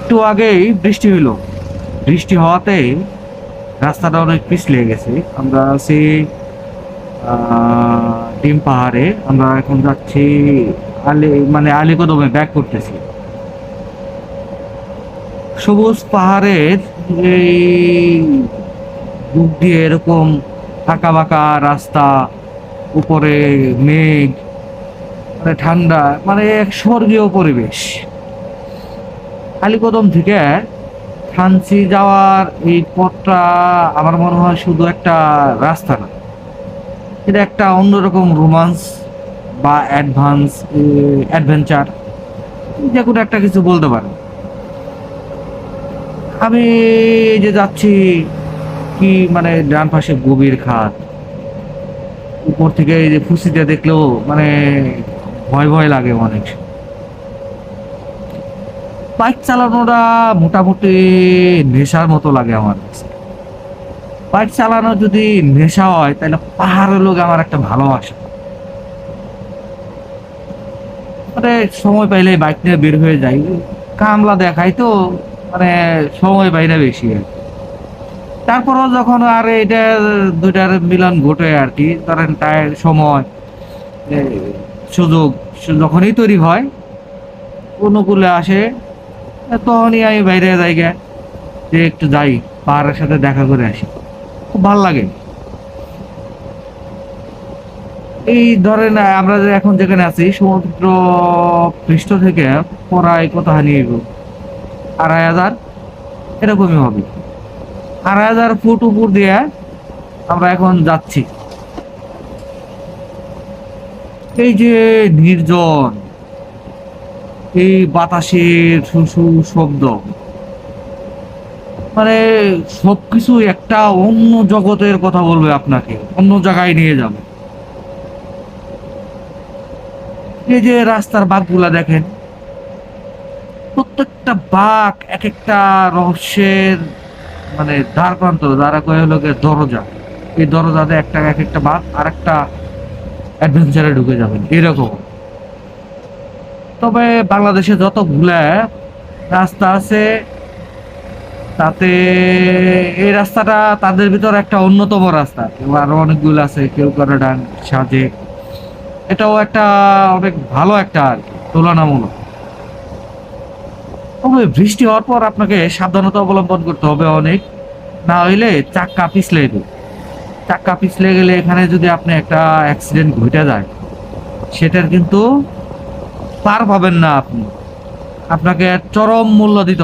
একটু আগেই বৃষ্টি হইলো। বৃষ্টি হওয়াতে রাস্তাটা অনেক পিছলে গেছে। আমরা আছি ডিম পাহাড়ে। আমরা এখন যাচ্ছি আলীকদমে ব্যাক করতেছি। সবুজ পাহাড়ের এই বুক দিয়ে এরকম আঁকা বাঁকা রাস্তা, উপরে মেঘ, মানে ঠান্ডা, মানে এক স্বর্গীয় পরিবেশ। আলীকদম থেকে থানচি যাওয়ার এই পথটা আমার মনে হয় শুধু একটা রাস্তা না, এটা একটা অন্যরকম রোমান্স বা অ্যাডভেঞ্চার, যে কোনো একটা কিছু বলতে পারে। আমি এই যে যাচ্ছি, কি মানে ডান পাশে গভীর খাত, উপর থেকে এই যে ফুসিতে দেখলেও মানে ভয় ভয় লাগে অনেক। বাইক চালানোটা মোটামুটি নেশার মতো লাগে আমার কাছে। বাইক চালানো যদি নেশা হয় তাহলে পাহাড়ের লোক আমার একটা ভালোবাসা। মানে সময় পাইলে বাইক নিয়ে বের হয়ে যাই, কামলা দেখাই তো, মানে সময় পাই না বেশি আর কি। তারপরও যখন আর এটা দুইটার মিলন ঘটে আর কি, ধরেন টাইম সময় এ, সুযোগ যখনই তৈরি হয়, অনুকূলে আসে, তখনই আমি বাইরে যাই গে, যে একটু যাই, পাহাড়ের সাথে দেখা করে আসি, খুব ভাল লাগে। এই ধরেন আমরা যে এখন যেখানে আছি, সমুদ্র পৃষ্ঠ থেকে প্রায় কত হানি 2,500, এরকমই হবে। 2,500 ফুট উপর দিয়ে আমরা এখন যাচ্ছি। এই যে নির্জন, এই বাতাসের শু শব্দ, মানে সবকিছু একটা অন্য জগতের কথা বলবে, আপনাকে অন্য জায়গায় নিয়ে যাবে। এই যে রাস্তার বাঁকগুলা দেখেন, প্রত্যেকটা বাঁক এক একটা রহস্যের, মানে দ্বার প্রান্ত, দ্বারা কয়ে হলো গিয়ে দরজা। এই দরজাতে একটা এক একটা বাঁক আর একটা অ্যাডভেঞ্চারে ঢুকে যাবেন এরকম। তবে বাংলাদেশে যতগুলা রাস্তা আছে, তাতে এই রাস্তাটা তাদের ভিতর একটা অন্যতম রাস্তা। আরো অনেকগুলো আছে, কেউ করে ডান সাজে, এটাও একটা অনেক ভালো একটা আর কি, তুলনামূলক। তবে বৃষ্টি হওয়ার পর আপনাকে সাবধানতা অবলম্বন করতে হবে অনেক, না হইলে চাক্কা পিছলে যাবে। চাক্কা পিছলে গেলে এখানে যদি আপনি একটা অ্যাক্সিডেন্ট ঘটে যায়, সেটার কিন্তু পার পাবেন না আপনি, আপনাকে চরম মূল্য দিতে